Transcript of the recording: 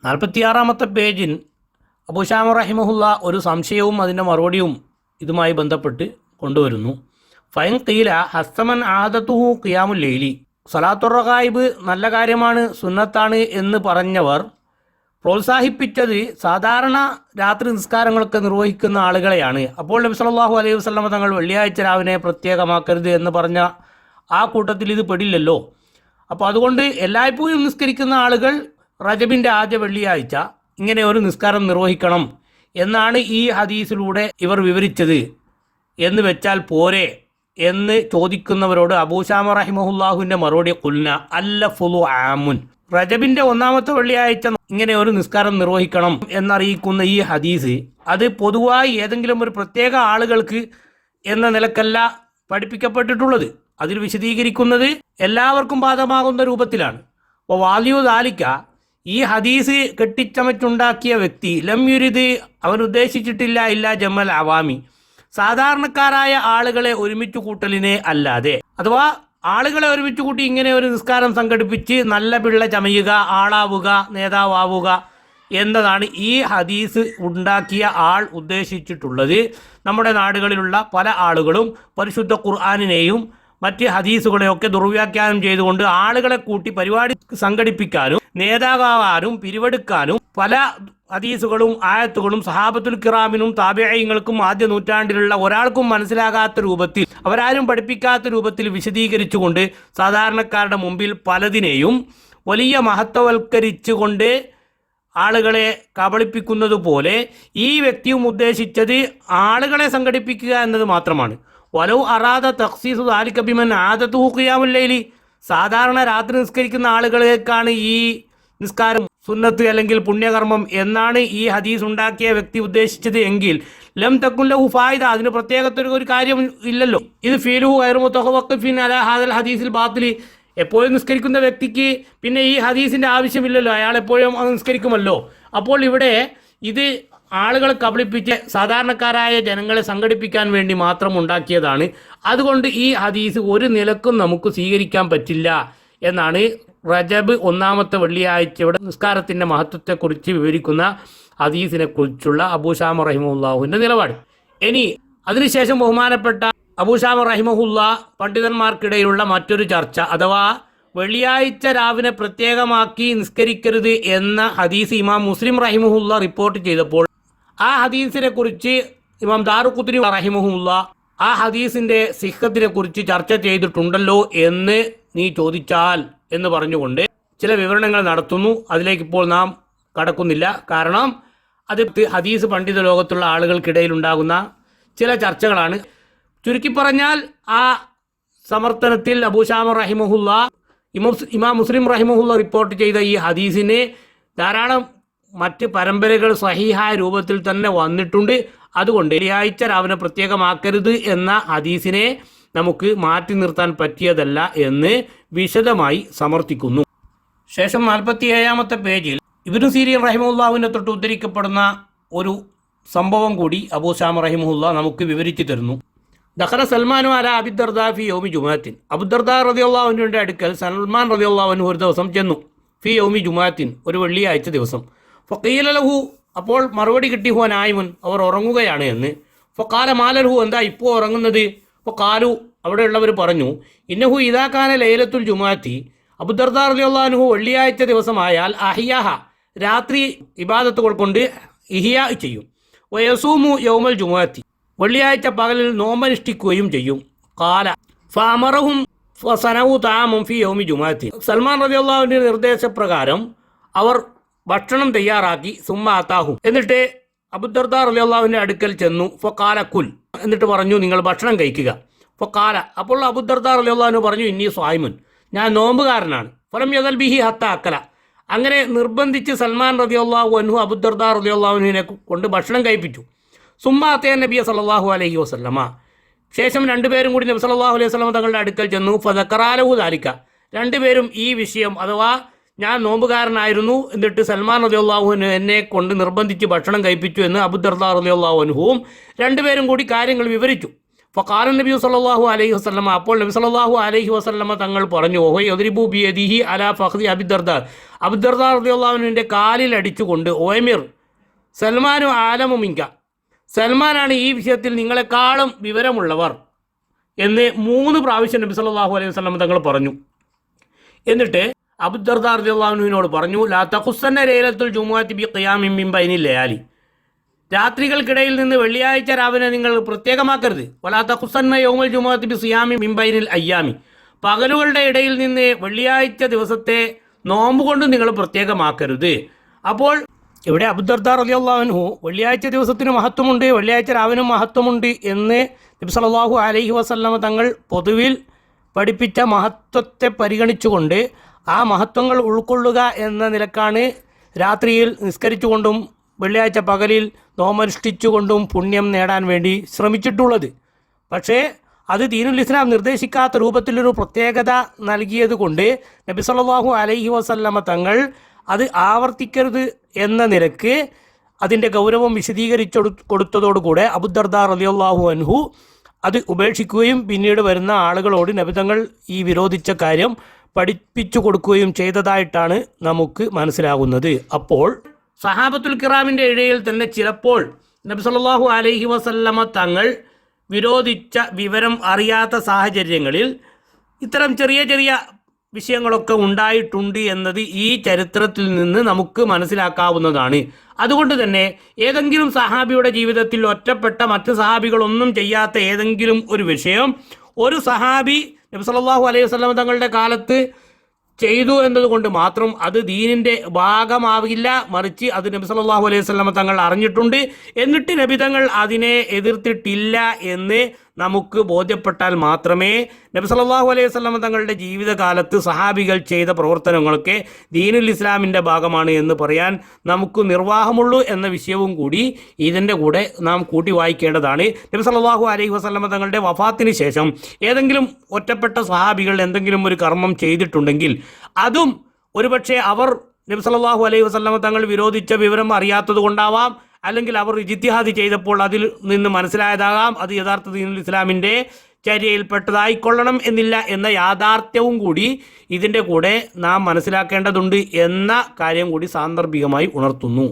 46-ാമത്തെ പേജിൽ അബൂ ശാമ റഹിമഹുല്ല ഒരു സംശയവും അതിൻ്റെ മറുപടിയും ഇതുമായി ബന്ധപ്പെട്ട് കൊണ്ടുവരുന്നു. ഫൈൻ ഖീല ഹസ്തമൻ ആദത്തുഹു ഖിയാമുൽ ലൈലി, സലാത്തുർ റഗായിബ് നല്ല കാര്യമാണ്, സുന്നത്താണ് എന്ന് പറഞ്ഞവർ പ്രോത്സാഹിപ്പിച്ചത് സാധാരണ രാത്രി നിസ്കാരങ്ങളൊക്കെ നിർവഹിക്കുന്ന ആളുകളെയാണ്. അപ്പോൾ നബി സല്ലല്ലാഹു അലൈഹി വസല്ലം തങ്ങൾ വെള്ളിയാഴ്ച രാവിനെ പ്രത്യേകമാക്കരുത് എന്ന് പറഞ്ഞ ആ കൂട്ടത്തിൽ ഇത് പെടില്ലല്ലോ. അപ്പോൾ അതുകൊണ്ട് എല്ലായ്പ്പോഴും നിസ്കരിക്കുന്ന ആളുകൾ റജബിൻ്റെ ആദ്യ വെള്ളിയാഴ്ച ഇങ്ങനെ ഒരു നിസ്കാരം നിർവഹിക്കണം എന്നാണ് ഈ ഹദീസിലൂടെ ഇവർ വിവരിച്ചത് എന്ന് വെച്ചാൽ പോരെ എന്ന് ചോദിക്കുന്നവരോട് അബൂ ശാമ റഹിമഹുല്ലാഹുവിൻ്റെ മറുപടി ഖുൽന അല്ല ഫുലു ആമുൻ, റജബിൻ്റെ 1-ാമത്തെ വെള്ളിയാഴ്ച ഇങ്ങനെ ഒരു നിസ്കാരം നിർവഹിക്കണം എന്നറിയിക്കുന്ന ഈ ഹദീസ് അത് പൊതുവായി ഏതെങ്കിലും ഒരു പ്രത്യേക ആളുകൾക്ക് എന്ന നിലക്കല്ല പഠിപ്പിക്കപ്പെട്ടിട്ടുള്ളത്. അതിൽ വിശദീകരിക്കുന്നത് എല്ലാവർക്കും ബാധകമാകുന്ന രൂപത്തിലാണ്. അപ്പോൾ വാലിയു ദാലിക്ക, ഈ ഹദീസ് കെട്ടിച്ചമച്ചുണ്ടാക്കിയ വ്യക്തി ലം യുരിദ്, അവൻ ഉദ്ദേശിച്ചിട്ടില്ല ഇല്ല ജമൽ അവാമി, സാധാരണക്കാരായ ആളുകളെ ഒരുമിച്ച് കൂട്ടലിനെ അല്ലാതെ, അഥവാ ആളുകളെ ഒരുമിച്ച് കൂട്ടി ഇങ്ങനെ ഒരു നിസ്കാരം സംഘടിപ്പിച്ച് നല്ല പിള്ള ചമയുക, ആളാവുക, നേതാവാവുക എന്നതാണ് ഈ ഹദീസ് ഉണ്ടാക്കിയ ആൾ ഉദ്ദേശിച്ചിട്ടുള്ളത്. നമ്മുടെ നാടുകളിലുള്ള പല ആളുകളും പരിശുദ്ധ ഖുർആനിനെയും മറ്റ് ഹദീസുകളെയൊക്കെ ദുർവ്യാഖ്യാനം ചെയ്തുകൊണ്ട് ആളുകളെ കൂട്ടി പരിപാടി സംഘടിപ്പിക്കാനും നേതാവാകാനും പിരിവെടുക്കാനും പല ഹദീസുകളും ആയത്തുകളും സഹാബത്തുൽ കിറാമിനും താബിഈങ്ങൾക്കും ആദ്യ നൂറ്റാണ്ടിലുള്ള ഒരാൾക്കും മനസ്സിലാകാത്ത രൂപത്തിൽ, അവരാരും പഠിപ്പിക്കാത്ത രൂപത്തിൽ വിശദീകരിച്ചുകൊണ്ട് സാധാരണക്കാരുടെ മുമ്പിൽ പലതിനെയും വലിയ മഹത്വവൽക്കരിച്ചുകൊണ്ട് ആളുകളെ കബളിപ്പിക്കുന്നത് പോലെ ഈ വ്യക്തിയും ഉദ്ദേശിച്ചത് ആളുകളെ സംഘടിപ്പിക്കുക എന്നത് മാത്രമാണ്. വലൗ അറാദ തഖ്സീസു ദാലിക ബിമൻ ആദതുഹു ഖിയാമുൽ ലൈലി, സാധാരണ രാത്രി നിസ്കരിക്കുന്ന ആളുകളേക്കാണ് ഈ നിസ്കാരം സുന്നത്ത് അല്ലെങ്കിൽ പുണ്യകർമ്മം എന്നാണ് ഈ ഹദീസ് ഉണ്ടാക്കിയ വ്യക്തി ഉദ്ദേശിച്ചത് എങ്കിൽ ലം തകുൻ ലഹു ഫായിദ, അതിന് പ്രത്യേകത്തൊരു കാര്യം ഇല്ലല്ലോ. ഇത് ഫീലുഹു ഗൈറു മുതവഖിഫിൻ അലാ ഹാദൽ ഹദീസിൽ ബാത്തിൽ, എപ്പോഴും നിസ്കരിക്കുന്ന വ്യക്തിക്ക് പിന്നെ ഈ ഹദീസിൻ്റെ ആവശ്യമില്ലല്ലോ, അയാൾ എപ്പോഴും നിസ്കരിക്കുമല്ലോ. അപ്പോൾ ഇവിടെ ഇത് ആളുകളെ കബളിപ്പിച്ച് സാധാരണക്കാരായ ജനങ്ങളെ സംഘടിപ്പിക്കാൻ വേണ്ടി മാത്രം ഉണ്ടാക്കിയതാണ്. അതുകൊണ്ട് ഈ ഹദീസ് ഒരു നിലക്കും നമുക്ക് സ്വീകരിക്കാൻ പറ്റില്ല എന്നാണ് റജബ് 1-ാമത്തെ വെള്ളിയാഴ്ചയുടെ നിസ്കാരത്തിൻ്റെ മഹത്വത്തെക്കുറിച്ച് വിവരിക്കുന്ന ഹദീസിനെ കുറിച്ചുള്ള അബൂ ശാമ റഹിമഹുല്ലാഹുവിൻ്റെ നിലപാട്. ഇനി അതിനുശേഷം ബഹുമാനപ്പെട്ട അബൂ ശാമ റഹിമഹുല്ല പണ്ഡിതന്മാർക്കിടയിലുള്ള മറ്റൊരു ചർച്ച, അഥവാ വെള്ളിയാഴ്ച രാവിനെ പ്രത്യേകമാക്കി നിസ്കരിക്കരുത് എന്ന ഹദീസ് ഇമാം മുസ്ലിം റഹിമഹുല്ല റിപ്പോർട്ട് ചെയ്തപ്പോൾ ആ ഹദീസിനെ കുറിച്ച് ഇമാം ദാറുഖുത്നി റഹിമഹുല്ല ആ ഹദീസിൻ്റെ സിഹ്ഹത്തിനെ കുറിച്ച് ചർച്ച ചെയ്തിട്ടുണ്ടല്ലോ എന്ന് നീ ചോദിച്ചാൽ എന്ന് പറഞ്ഞുകൊണ്ട് ചില വിവരണങ്ങൾ നടത്തുന്നു. അതിലേക്ക് ഇപ്പോൾ നാം കടക്കുന്നില്ല, കാരണം അത് ഹദീസ് പണ്ഡിത ലോകത്തുള്ള ആളുകൾക്കിടയിൽ ഉണ്ടാകുന്ന ചില ചർച്ചകളാണ്. ചുരുക്കി പറഞ്ഞാൽ ആ സമർത്ഥനത്തിൽ അബൂ ശാമ റഹിമഹുല്ല ഇമാം മുസ്ലിം റഹിമഹുല്ല റിപ്പോർട്ട് ചെയ്ത ഈ ഹദീസിനെ ധാരാളം മറ്റ് പരമ്പരകൾ സഹീഹായ രൂപത്തിൽ തന്നെ വന്നിട്ടുണ്ട്. അതുകൊണ്ട് വെള്ളിയാഴ്ച രാവിനെ പ്രത്യേകമാക്കരുത് എന്ന ഹദീസിനെ നമുക്ക് മാറ്റി നിർത്താൻ പറ്റിയതല്ല എന്ന് വിശദമായി സമർത്ഥിക്കുന്നു. ശേഷം 47-ാമത്തെ പേജിൽ ഇബ്നു സീരീൻ റഹിമഹുല്ലാഹുവിനെ തൊട്ട് ഉദ്ധരിക്കപ്പെടുന്ന ഒരു സംഭവം കൂടി അബൂ ശാമ റഹിമഹുല്ല നമുക്ക് വിവരിച്ചു തരുന്നു. ദഖല സൽമാനു അല അബി ദർദാ ഫി യൗമി ജുമുഅത്തിൻ, അബൂ ദർദാ റളിയല്ലാഹു അൻഹുവിന്റെ അടുക്കൽ സൽമാൻ റളിയല്ലാഹു അൻഹു ഒരു ദിവസം ചെന്നു. ഫി യൗമി ജുമുഅത്തിൻ, ഒരു വെള്ളിയാഴ്ച ദിവസം. ഫഖീല ലഹു, അപ്പോൾ മറുപടി കിട്ടി, ഹുവ നായിമുൻ, അവർ ഉറങ്ങുകയാണ് എന്ന്. ഫഖാല മാലഹു, എന്താ ഇപ്പോൾ ഉറങ്ങുന്നത്? ഫഖാലു, അവിടെയുള്ളവർ പറഞ്ഞു, ഇന്നഹു ഇദാ കാന ലൈലത്തുൽ ജുമുഅത്തി, അബൂ ദർദാ റളിയല്ലാഹു അൻഹു വെള്ളിയാഴ്ച ദിവസമായാൽ അഹിയാഹ, രാത്രി ഇബാദത്തുകൾ കൊണ്ട് ഇഹിയാ ചെയ്യും. വയസൂമു യൗമൽ ജുമുഅത്തി, വെള്ളിയാഴ്ച പകലിൽ നോമ്പനുഷ്ഠിക്കുകയും ചെയ്യും. ഖാല ഫഅമറഹും ഫസനഉ തആമൻ ഫി യൗമി ജുമുഅത്തി, സൽമാൻ റളിയല്ലാഹുവിന്റെ നിർദ്ദേശപ്രകാരം അവർ ഭക്ഷണം തയ്യാറാക്കി. സുമ്മ അതാഹു, എന്നിട്ട് അബൂ ദർദാ റളിയല്ലാഹുവിന്റെ അടുക്കൽ ചെന്നു. ഫഖാല കുൽ, എന്നിട്ട് പറഞ്ഞു, നിങ്ങൾ ഭക്ഷണം കഴിക്കുക. ഫഖാല, അപ്പോൾ അബൂ ദർദാ റളിയല്ലാഹു അൻഹു പറഞ്ഞു, ഇന്നി സ്വായിമുൻ, ഞാൻ നോമ്പുകാരനാണ്. ഫലം യദൽ ബിഹി ഹത്ത അക്കല, അങ്ങനെ നിർബന്ധിച്ച് സൽമാൻ റളിയല്ലാഹു അൻഹു അബൂ ദർദാ റളിയല്ലാഹു അൻഹുവിനെ കൊണ്ട് ഭക്ഷണം കഴിപ്പിച്ചു. സുമ്മ അത്തയ നബി സല്ലല്ലാഹു അലൈഹി വസല്ലമ, ശേഷം രണ്ടുപേരും കൂടി നബി സല്ലല്ലാഹു അലൈഹി വസല്ലമ തങ്ങളുടെ അടുക്കൽ ചെന്നു. ഫദക്കറാലഹു ദാലിക, രണ്ടുപേരും ഈ വിഷയം, അഥവാ ഞാൻ നോമ്പുകാരനായിരുന്നു എന്നിട്ട് സൽമാൻ റളിയല്ലാഹു അൻഹു എന്നെ കൊണ്ട് നിർബന്ധിച്ച് ഭക്ഷണം കഴിപ്പിച്ചു എന്ന് അബൂ ദർദാ റളിയല്ലാഹു അൻഹുവും രണ്ടുപേരും കൂടി കാര്യങ്ങൾ വിവരിച്ചു. ഫഖാല നബി സല്ലല്ലാഹു അലൈഹി വസല്ലമ, അപ്പോൾ നബി സല്ലല്ലാഹു അലൈഹി വസല്ലമ തങ്ങൾ പറഞ്ഞു, ഓഹോ യദ്രിബു ബിയദിഹി അലാ ഫഖ്ദി അബിദർദ, അബൂദർദ റളിയല്ലാഹു അൻഹുവിൻ്റെ കാലിൽ അടിച്ചുകൊണ്ട്, ഓയമിർ സൽമാനു ആലമു മിങ്ക, സൽമാനാണ് ഈ വിഷയത്തിൽ നിങ്ങളെക്കാളും വിവരമുള്ളവർ എന്ന് 3 പ്രാവശ്യം നബി സല്ലല്ലാഹു അലൈഹി വസല്ലമ തങ്ങൾ പറഞ്ഞു. എന്നിട്ട് അബൂദർദ റളിയല്ലാഹു അൻഹുവിനോട് പറഞ്ഞു, ലാ തഖുസ്സന്ന ലൈലത്തുൽ ജുമുഅത്തി ബി ഖിയാമിൻ മിൻ ബൈനിൽ ലയാലി, രാത്രികൾക്കിടയിൽ നിന്ന് വെള്ളിയാഴ്ച രാവിലെ നിങ്ങൾ പ്രത്യേകമാക്കരുത്. വലാ തഖുസ്സന്ന യൗമൽ ജുമുഅത്തി ബി സിയാമി മിൻ ബൈനിൽ അയ്യാമി, പകലുകളുടെ ഇടയിൽ നിന്ന് വെള്ളിയാഴ്ച ദിവസത്തെ നോമ്പ് കൊണ്ട് നിങ്ങൾ പ്രത്യേകമാക്കരുത്. അപ്പോൾ ഇവിടെ അബൂദർദ റളിയല്ലാഹു അൻഹു വെള്ളിയാഴ്ച ദിവസത്തിന് മഹത്വമുണ്ട്, വെള്ളിയാഴ്ച രാവിനും മഹത്വമുണ്ട് എന്ന് നബി സല്ലല്ലാഹു അലൈഹി വസല്ലമ തങ്ങൾ പൊതുവിൽ പഠിപ്പിച്ച മഹത്വത്തെ പരിഗണിച്ചുകൊണ്ട് ആ മഹത്വങ്ങൾ ഉൾക്കൊള്ളുക എന്ന നിലക്കാണ് രാത്രിയിൽ നിസ്കരിച്ചുകൊണ്ടും വെള്ളിയാഴ്ച പകലിൽ നോമനുഷ്ഠിച്ചുകൊണ്ടും പുണ്യം നേടാൻ വേണ്ടി ശ്രമിച്ചിട്ടുള്ളത്. പക്ഷേ അത് ദീനുൽ ഇസ്ലാം നിർദ്ദേശിക്കാത്ത രൂപത്തിലൊരു പ്രത്യേകത നൽകിയത് കൊണ്ട് നബി സല്ലല്ലാഹു അലൈഹി വസല്ലമ തങ്ങൾ അത് ആവർത്തിക്കരുത് എന്ന നിലക്ക് അതിൻ്റെ ഗൗരവം വിശദീകരിച്ചു കൊടുത്തതോടുകൂടെ അബൂദർദ റളിയല്ലാഹു അൻഹു അത് ഉപേക്ഷിക്കുകയും പിന്നീട് വരുന്ന ആളുകളോട് നബി തങ്ങൾ ഈ വിരോധിച്ച കാര്യം പഠിപ്പിച്ചു കൊടുക്കുകയും ചെയ്തതായിട്ടാണ് നമുക്ക് മനസ്സിലാകുന്നത്. അപ്പോൾ സഹാബത്തുൽ കിറാമിൻ്റെ ഇടയിൽ തന്നെ ചിലപ്പോൾ നബി സല്ലല്ലാഹു അലൈഹി വസല്ലമ തങ്ങൾ വിരോധിച്ച വിവരം അറിയാത്ത സാഹചര്യങ്ങളിൽ ഇത്തരം ചെറിയ ചെറിയ വിഷയങ്ങളൊക്കെ ഉണ്ടായിട്ടുണ്ട് എന്നത് ഈ ചരിത്രത്തിൽ നിന്ന് നമുക്ക് മനസ്സിലാക്കാവുന്നതാണ്. അതുകൊണ്ട് തന്നെ ഏതെങ്കിലും സഹാബിയുടെ ജീവിതത്തിൽ ഒറ്റപ്പെട്ട മറ്റ് സഹാബികളൊന്നും ചെയ്യാത്ത ഏതെങ്കിലും ഒരു വിഷയം ഒരു സഹാബി നബി സല്ലല്ലാഹു അലൈഹി വസല്ലം തങ്ങളുടെ കാലത്ത് ചെയ്തു എന്നതുകൊണ്ട് മാത്രം അത് ദീനിൻ്റെ ഭാഗമാവില്ല, മറിച്ച് അത് നബി സല്ലല്ലാഹു അലൈഹി വസല്ലം തങ്ങൾ അറിഞ്ഞിട്ടുണ്ട്, എന്നിട്ട് നബി തങ്ങൾ അതിനെ എതിർത്തിട്ടില്ല എന്ന് നമുക്ക് ബോധ്യപ്പെട്ടാൽ മാത്രമേ നബി സല്ലല്ലാഹു അലൈഹി വസല്ലം തങ്ങളുടെ ജീവിതകാലത്ത് സഹാബികൾ ചെയ്ത പ്രവർത്തനങ്ങളൊക്കെ ദീനുൽ ഇസ്ലാമിൻ്റെ ഭാഗമാണ് എന്ന് പറയാൻ നമുക്ക് നിർവാഹമുള്ളൂ എന്ന വിഷയവും കൂടി ഇതിൻ്റെ കൂടെ നാം കൂട്ടി വായിക്കേണ്ടതാണ്. നബി സല്ലല്ലാഹു അലൈഹി വസല്ലം തങ്ങളുടെ വഫാത്തിന് ശേഷം ഏതെങ്കിലും ഒറ്റപ്പെട്ട സഹാബികൾ എന്തെങ്കിലും ഒരു കർമ്മം ചെയ്തിട്ടുണ്ടെങ്കിൽ അതും ഒരുപക്ഷെ അവർ നബി സല്ലല്ലാഹു അലൈഹി വസല്ലം തങ്ങൾ വിരോധിച്ച വിവരം അറിയാത്തത് കൊണ്ടാവാം, അല്ലെങ്കിൽ അവർ ഇജ്തിഹാദ് ചെയ്തപ്പോൾ അതിൽ നിന്ന് മനസ്സിലായതാകാം അത് യഥാർത്ഥ ദീനുൽ ഇസ്ലാമിൻ്റെ ചര്യയിൽപ്പെട്ടതായിക്കൊള്ളണം എന്നില്ല എന്ന യാഥാർത്ഥ്യവും കൂടി ഇതിൻ്റെ കൂടെ നാം മനസ്സിലാക്കേണ്ടതുണ്ട് എന്ന കാര്യം കൂടി സാന്ദർഭികമായി ഉണർത്തുന്നു.